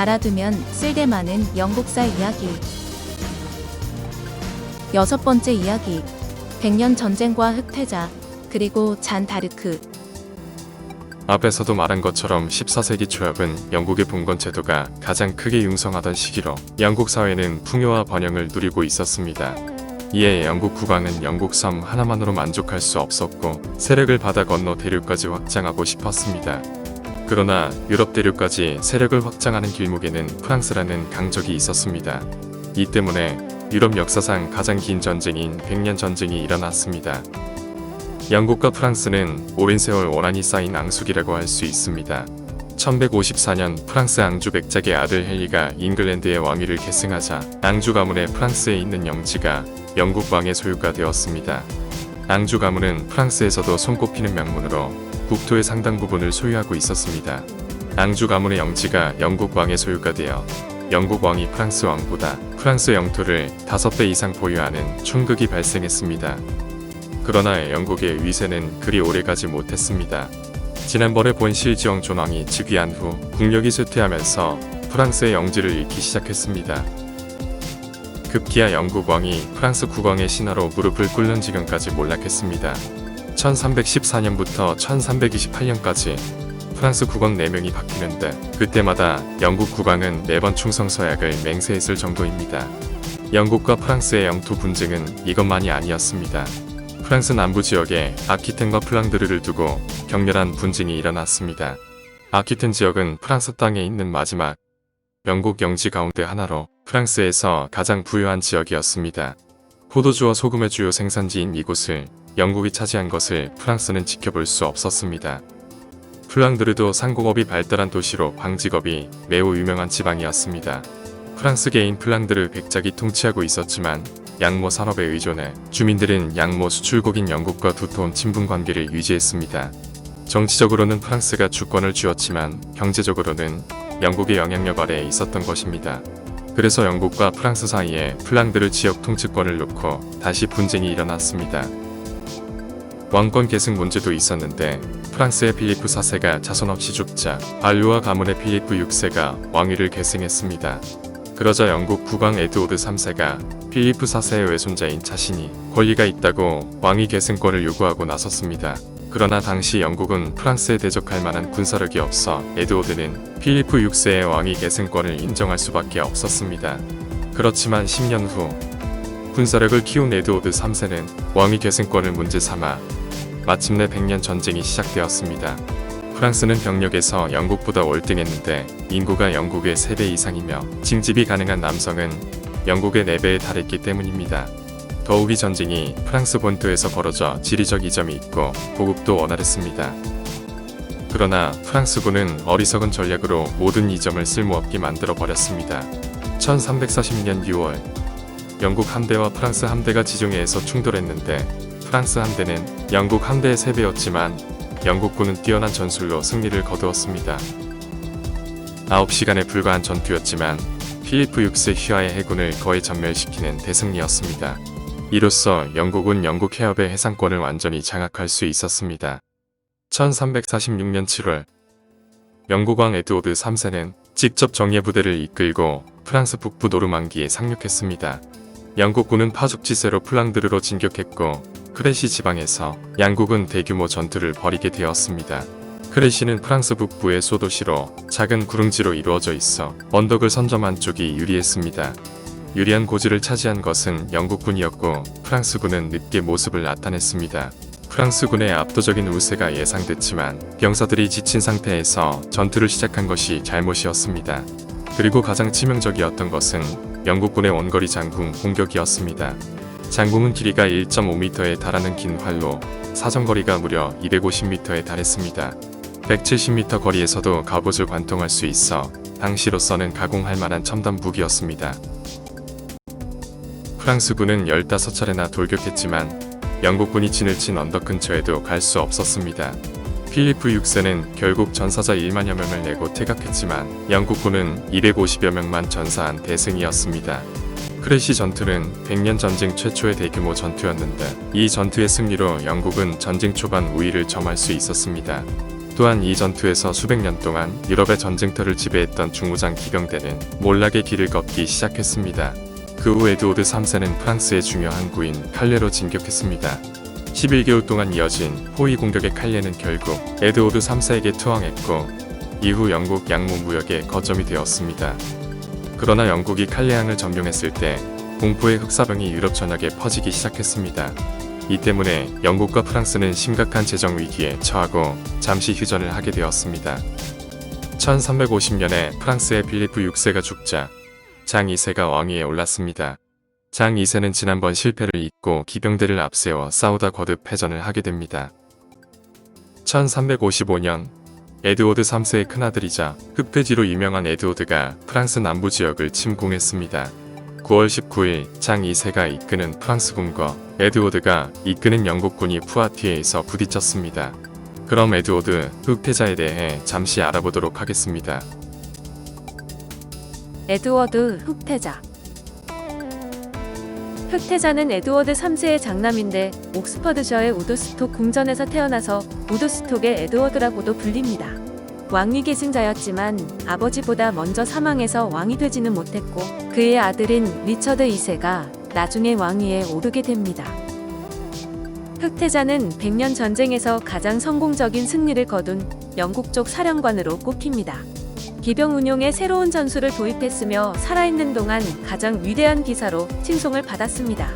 알아두면 쓸데많은 영국사 이야기. 6번째 이야기. 백년 전쟁과 흑태자, 그리고 잔 다르크. 앞에서도 말한 것처럼 14세기 초엽은 영국의 봉건 제도가 가장 크게 융성하던 시기로 영국 사회는 풍요와 번영을 누리고 있었습니다. 이에 영국 국왕은 영국 섬 하나만으로 만족할 수 없었고 세력을 바다 건너 대륙까지 확장하고 싶었습니다. 그러나 유럽 대륙까지 세력을 확장하는 길목에는 프랑스라는 강적이 있었습니다. 이 때문에 유럽 역사상 가장 긴 전쟁인 백년 전쟁이 일어났습니다. 영국과 프랑스는 오랜 세월 원한이 쌓인 앙숙이라고 할 수 있습니다. 1154년 프랑스 앙주 백작의 아들 헨리가 잉글랜드의 왕위를 계승하자 앙주 가문의 프랑스에 있는 영지가 영국 왕의 소유가 되었습니다. 앙주 가문은 프랑스에서도 손꼽히는 명문으로 국토의 상당 부분을 소유하고 있었습니다. 앙주 가문의 영지가 영국 왕의 소유가 되어 영국 왕이 프랑스 왕보다 프랑스 영토를 5배 이상 보유하는 춘극이 발생했습니다. 그러나 영국의 위세는 그리 오래가지 못했습니다. 지난번에 본 실지왕 존왕이 즉위한 후 국력이 쇠퇴하면서 프랑스의 영지를 잃기 시작했습니다. 급기야 영국 왕이 프랑스 국왕의 신하로 무릎을 꿇는 지경까지 몰락했습니다. 1314년부터 1328년까지 프랑스 국왕 4명이 바뀌는데 그때마다 영국 국왕은 매번 충성서약을 맹세했을 정도입니다. 영국과 프랑스의 영토 분쟁은 이것만이 아니었습니다. 프랑스 남부 지역에 아퀴텐과 플랑드르를 두고 격렬한 분쟁이 일어났습니다. 아퀴텐 지역은 프랑스 땅에 있는 마지막 영국 영지 가운데 하나로 프랑스에서 가장 부유한 지역이었습니다. 포도주와 소금의 주요 생산지인 이곳을 영국이 차지한 것을 프랑스는 지켜볼 수 없었습니다. 플랑드르도 상공업이 발달한 도시로 방직업이 매우 유명한 지방이었습니다. 프랑스계인 플랑드르 백작이 통치하고 있었지만 양모 산업에 의존해 주민들은 양모 수출국인 영국과 두터운 친분 관계를 유지했습니다. 정치적으로는 프랑스가 주권을 쥐었지만 경제적으로는 영국의 영향력 아래에 있었던 것입니다. 그래서 영국과 프랑스 사이에 플랑드르 지역 통치권을 놓고 다시 분쟁이 일어났습니다. 왕권 계승 문제도 있었는데 프랑스의 필리프 4세가 자손 없이 죽자 알루아 가문의 필리프 6세가 왕위를 계승했습니다. 그러자 영국 국왕 에드워드 3세가 필리프 4세의 외손자인 자신이 권리가 있다고 왕위 계승권을 요구하고 나섰습니다. 그러나 당시 영국은 프랑스에 대적할 만한 군사력이 없어 에드워드는 필리프 6세의 왕위 계승권을 인정할 수밖에 없었습니다. 그렇지만 10년 후 군사력을 키운 에드워드 3세는 왕위 계승권을 문제 삼아 마침내 백년 전쟁이 시작되었습니다. 프랑스는 병력에서 영국보다 월등했는데 인구가 영국의 3배 이상이며 징집이 가능한 남성은 영국의 4배에 달했기 때문입니다. 더욱이 전쟁이 프랑스 본토에서 벌어져 지리적 이점이 있고 보급도 원활했습니다. 그러나 프랑스군은 어리석은 전략으로 모든 이점을 쓸모없게 만들어 버렸습니다. 1340년 6월 영국 함대와 프랑스 함대가 지중해에서 충돌했는데 프랑스 함대는 영국 함대의 3배였지만 영국군은 뛰어난 전술로 승리를 거두었습니다. 9시간에 불과한 전투였지만 필리프 6세 휘하의 해군을 거의 전멸시키는 대승리였습니다. 이로써 영국은 영국 해협의 해상권을 완전히 장악할 수 있었습니다. 1346년 7월 영국 왕 에드워드 3세는 직접 정예부대를 이끌고 프랑스 북부 노르망디에 상륙했습니다. 영국군은 파죽지세로 플랑드르로 진격했고 크레시 지방에서 양국은 대규모 전투를 벌이게 되었습니다. 크레시는 프랑스 북부의 소도시로 작은 구릉지로 이루어져 있어 언덕을 선점한 쪽이 유리했습니다. 유리한 고지를 차지한 것은 영국군이었고 프랑스군은 늦게 모습을 나타냈습니다. 프랑스군의 압도적인 우세가 예상됐지만 병사들이 지친 상태에서 전투를 시작한 것이 잘못이었습니다. 그리고 가장 치명적이었던 것은 영국군의 원거리 장궁 공격이었습니다. 장궁은 길이가 1.5m에 달하는 긴 활로 사정거리가 무려 250m에 달했습니다. 170m 거리에서도 갑옷을 관통할 수 있어 당시로서는 가공할 만한 첨단 무기였습니다. 프랑스군은 15차례나 돌격했지만 영국군이 진을 친 언덕 근처에도 갈 수 없었습니다. 필리프 6세는 결국 전사자 1만여 명을 내고 퇴각했지만 영국군은 250여 명만 전사한 대승이었습니다. 크레시 전투는 백년 전쟁 최초의 대규모 전투였는데 이 전투의 승리로 영국은 전쟁 초반 우위를 점할 수 있었습니다. 또한 이 전투에서 수백 년 동안 유럽의 전쟁터를 지배했던 중무장 기병대는 몰락의 길을 걷기 시작했습니다. 그 후 에드워드 3세는 프랑스의 중요 항구인 칼레로 진격했습니다. 11개월 동안 이어진 호위 공격의 칼레는 결국 에드워드 3세에게 투항했고 이후 영국 양무 무역의 거점이 되었습니다. 그러나 영국이 칼레항을 점령했을 때 공포의 흑사병이 유럽 전역에 퍼지기 시작했습니다. 이 때문에 영국과 프랑스는 심각한 재정 위기에 처하고 잠시 휴전을 하게 되었습니다. 1350년에 프랑스의 필리프 6세가 죽자 장 2세가 왕위에 올랐습니다. 장 2세는 지난번 실패를 잊고 기병대를 앞세워 싸우다 거듭 패전을 하게 됩니다. 1355년 에드워드 3세의 큰아들이자 흑돼지로 유명한 에드워드가 프랑스 남부 지역을 침공했습니다. 9월 19일 장 2세가 이끄는 프랑스군과 에드워드가 이끄는 영국군이 푸아티에에서 부딪혔습니다. 그럼 에드워드 흑태자에 대해 잠시 알아보도록 하겠습니다. 에드워드 흑태자. 흑태자는 에드워드 3세의 장남인데 옥스퍼드셔의 우드스톡 궁전에서 태어나서 우드스톡의 에드워드라고도 불립니다. 왕위 계승자였지만 아버지보다 먼저 사망해서 왕이 되지는 못했고 그의 아들인 리처드 2세가 나중에 왕위에 오르게 됩니다. 흑태자는 백년 전쟁에서 가장 성공적인 승리를 거둔 영국 쪽 사령관으로 꼽힙니다. 기병 운용에 새로운 전술을 도입했으며 살아있는 동안 가장 위대한 기사로 칭송을 받았습니다.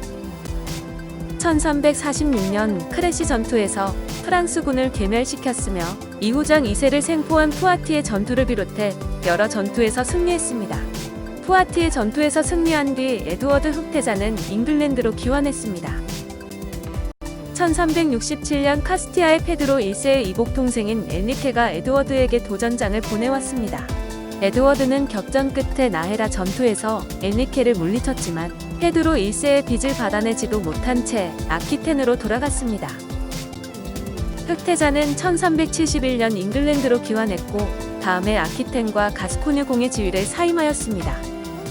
1346년 크레시 전투에서 프랑스군을 괴멸시켰으며 이후 장 2세를 생포한 푸아티의 전투를 비롯해 여러 전투에서 승리했습니다. 푸아티의 전투에서 승리한 뒤 에드워드 흑태자는 잉글랜드로 귀환했습니다. 1367년 카스티아의 페드로 1세의 이복 동생인 엔리케가 에드워드에게 도전장을 보내왔습니다. 에드워드는 격전 끝에 나헤라 전투에서 엔리케를 물리쳤지만 페드로 1세의 빚을 받아내지도 못한 채 아키텐으로 돌아갔습니다. 흑태자는 1371년 잉글랜드로 귀환했고 다음에 아키텐과 가스코뉴공의 지위를 사임하였습니다.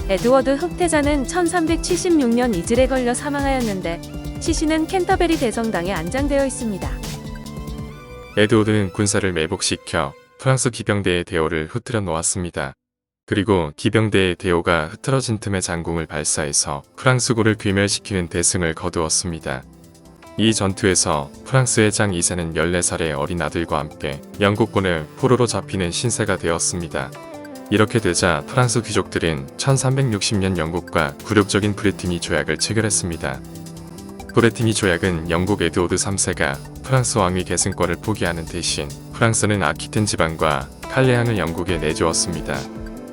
에드워드 흑태자는 1376년 이질에 걸려 사망하였는데 시신은 캔터베리 대성당에 안장되어 있습니다. 에드워드는 군사를 매복시켜 프랑스 기병대의 대오를 흐트려 놓았습니다. 그리고 기병대의 대오가 흐트러진 틈에 장궁을 발사해서 프랑스군을 괴멸시키는 대승을 거두었습니다. 이 전투에서 프랑스의 장 2세는 14살의 어린 아들과 함께 영국군을 포로로 잡히는 신세가 되었습니다. 이렇게 되자 프랑스 귀족들은 1360년 영국과 굴욕적인 브레티니 조약을 체결했습니다. 브레티니 조약은 영국 에드워드 3세가 프랑스 왕위 계승권을 포기하는 대신 프랑스는 아키텐 지방과 칼레항을 영국에 내주었습니다.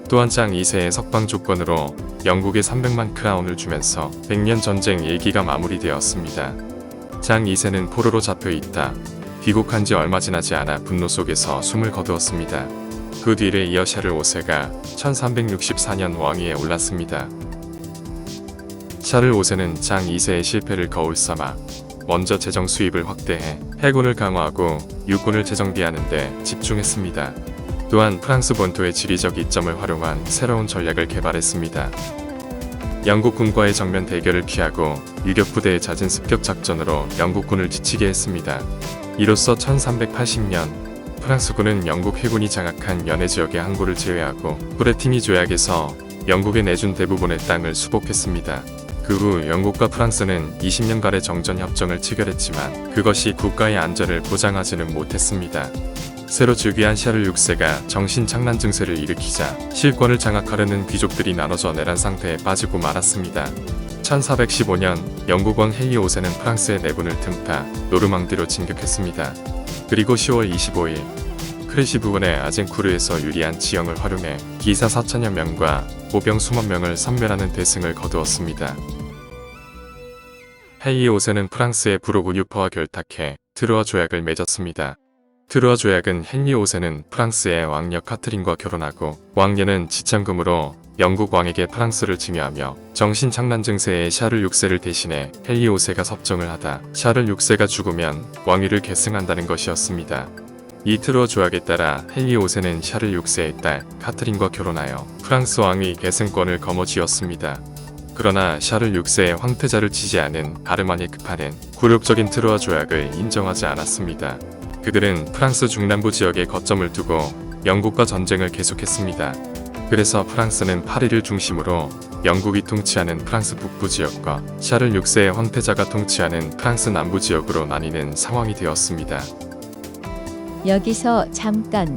또한 장 2세의 석방 조건으로 영국에 300만 크라운을 주면서 100년 전쟁 일기가 마무리되었습니다. 장 2세는 포로로 잡혀있다 귀국한 지 얼마 지나지 않아 분노 속에서 숨을 거두었습니다. 그 뒤를 이어 샤를 5세가 1364년 왕위에 올랐습니다. 샤를 5세는 장 2세의 실패를 거울 삼아 먼저 재정 수입을 확대해 해군을 강화하고 육군을 재정비하는 데 집중했습니다. 또한 프랑스 본토의 지리적 이점을 활용한 새로운 전략을 개발했습니다. 영국군과의 정면 대결을 피하고 유격부대의 잦은 습격 작전으로 영국군을 지치게 했습니다. 이로써 1380년 프랑스군은 영국 해군이 장악한 연해 지역의 항구를 제외하고 브레티니 조약에서 영국에 내준 대부분의 땅을 수복했습니다. 그 후 영국과 프랑스는 20년간의 정전 협정을 체결했지만 그것이 국가의 안전을 보장하지는 못했습니다. 새로 즉위한 샤를 6세가 정신착란 증세를 일으키자 실권을 장악하려는 귀족들이 나눠져 내란 상태에 빠지고 말았습니다. 1415년 영국 왕 헨리 5세는 프랑스의 내분을 틈타 노르망디로 진격했습니다. 그리고 10월 25일 크레시 부근의 아젠쿠르에서 유리한 지형을 활용해 기사 4천여 명과 보병 수만 명을 섬멸하는 대승을 거두었습니다. 헨리 5세는 프랑스의 부르고 유퍼와 결탁해 트루아 조약을 맺었습니다. 트루아 조약은 헨리 5세는 프랑스의 왕녀 카트린과 결혼하고 왕녀는 지참금으로 영국 왕에게 프랑스를 증여하며 정신착란 증세의 샤를 6세를 대신해 헨리 5세가 섭정을 하다 샤를 6세가 죽으면 왕위를 계승한다는 것이었습니다. 이 트루아 조약에 따라 헨리 5세는 샤를 6세의 딸 카트린과 결혼하여 프랑스 왕위 계승권을 거머쥐었습니다. 그러나 샤를 6세의 황태자를 지지하는 아르마니크파는 굴욕적인 트루아 조약을 인정하지 않았습니다. 그들은 프랑스 중남부 지역에 거점을 두고 영국과 전쟁을 계속했습니다. 그래서 프랑스는 파리를 중심으로 영국이 통치하는 프랑스 북부 지역과 샤를 6세의 황태자가 통치하는 프랑스 남부 지역으로 나뉘는 상황이 되었습니다. 여기서 잠깐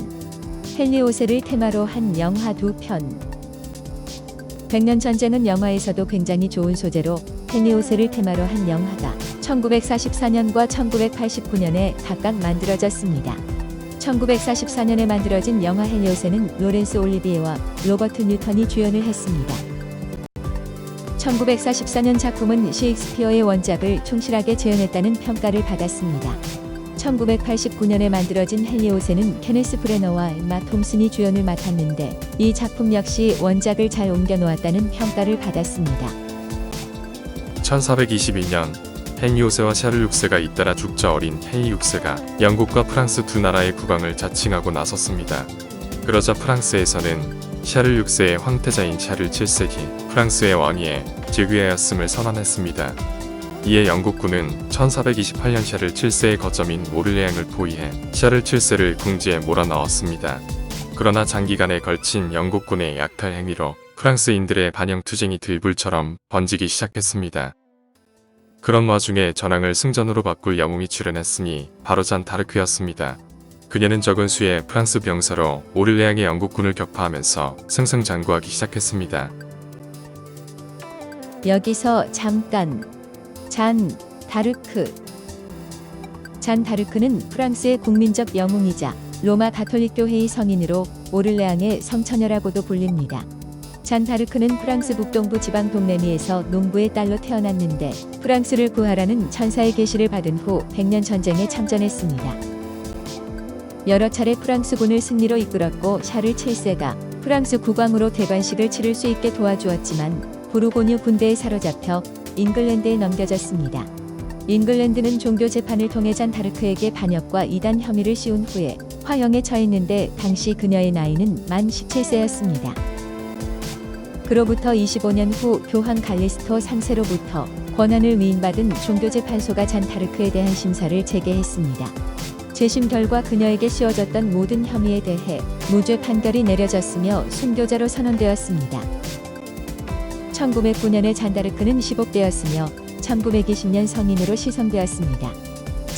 헨리 5세를 테마로 한 영화 2편. 백년 전쟁은 영화에서도 굉장히 좋은 소재로 헨리 5세를 테마로 한 영화가 1944년과 1989년에 각각 만들어졌습니다. 1944년에 만들어진 영화 헨리 5세는 로렌스 올리비에와 로버트 뉴턴이 주연을 했습니다. 1944년 작품은 셰익스피어의 원작을 충실하게 재현했다는 평가를 받았습니다. 1989년에 만들어진 헨리 5세는 케네스 브래너와 엠마 톰슨이 주연을 맡았는데 이 작품 역시 원작을 잘 옮겨놓았다는 평가를 받았습니다. 1422년 헨리 5세와 샤를 6세가 잇따라 죽자 어린 헨리 6세가 영국과 프랑스 두 나라의 국왕을 자칭하고 나섰습니다. 그러자 프랑스에서는 샤를 6세의 황태자인 샤를 7세기 프랑스의 왕위에 즉위하였음을 선언했습니다. 이에 영국군은 1428년 샤를 7세의 거점인 오를레앙을 포위해 샤를 7세를 궁지에 몰아넣었습니다. 그러나 장기간에 걸친 영국군의 약탈 행위로 프랑스인들의 반영 투쟁이 들불처럼 번지기 시작했습니다. 그런 와중에 전황을 승전으로 바꿀 영웅이 출연했으니 바로 잔 다르크였습니다. 그녀는 적은 수의 프랑스 병사로 오를레앙의 영국군을 격파하면서 승승장구하기 시작했습니다. 여기서 잠깐 잔 다르크. 잔 다르크는 프랑스의 국민적 영웅이자 로마 가톨릭 교회의 성인으로 오를레앙의 성처녀라고도 불립니다. 잔 다르크는 프랑스 북동부 지방 동레미에서 농부의 딸로 태어났는데 프랑스를 구하라는 천사의 계시를 받은 후 백년 전쟁에 참전했습니다. 여러 차례 프랑스군을 승리로 이끌었고 샤를 7세가 프랑스 국왕으로 대관식을 치를 수 있게 도와주었지만 부르고뉴 군대에 사로잡혀 잉글랜드에 넘겨졌습니다. 잉글랜드는 종교 재판을 통해 잔 다르크에게 반역과 이단 혐의를 씌운 후에 화형에 처했는데 당시 그녀의 나이는 만 17세였습니다. 그로부터 25년 후 교황 갈리스토 3세로부터 권한을 위임받은 종교재판소가 잔 다르크에 대한 심사를 재개했습니다. 재심 결과 그녀에게 씌워졌던 모든 혐의에 대해 무죄 판결이 내려졌으며 순교자로 선언되었습니다. 1909년에 잔 다르크는 시복되었으며 1920년 성인으로 시성되었습니다.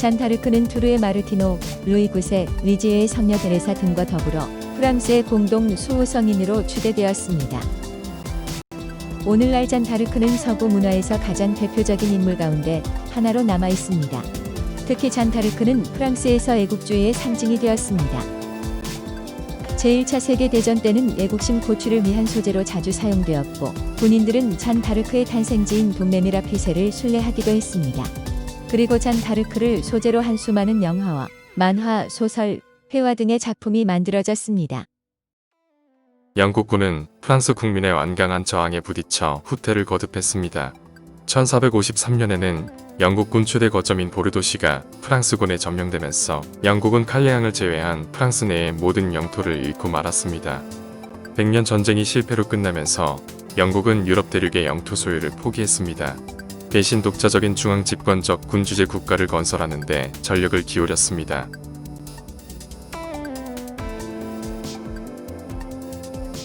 잔 다르크는 투르의 마르티노, 루이 9세, 리지에의 성녀 데레사 등과 더불어 프랑스의 공동 수호성인으로 추대되었습니다. 오늘날 잔 다르크는 서구 문화에서 가장 대표적인 인물 가운데 하나로 남아 있습니다. 특히 잔 다르크는 프랑스에서 애국주의의 상징이 되었습니다. 제1차 세계대전 때는 애국심 고취를 위한 소재로 자주 사용되었고 군인들은 잔 다르크의 탄생지인 동네미라 피세를 순례하기도 했습니다. 그리고 잔 다르크를 소재로 한 수많은 영화와 만화, 소설, 회화 등의 작품이 만들어졌습니다. 영국군은 프랑스 국민의 완강한 저항에 부딪혀 후퇴를 거듭했습니다. 1453년에는 영국군 최대 거점인 보르도시가 프랑스군에 점령되면서 영국은 칼레앙을 제외한 프랑스 내의 모든 영토를 잃고 말았습니다. 백년 전쟁이 실패로 끝나면서 영국은 유럽 대륙의 영토 소유를 포기했습니다. 대신 독자적인 중앙 집권적 군주제 국가를 건설하는 데 전력을 기울였습니다.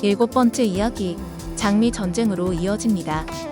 일곱 번째 이야기, 장미 전쟁으로 이어집니다.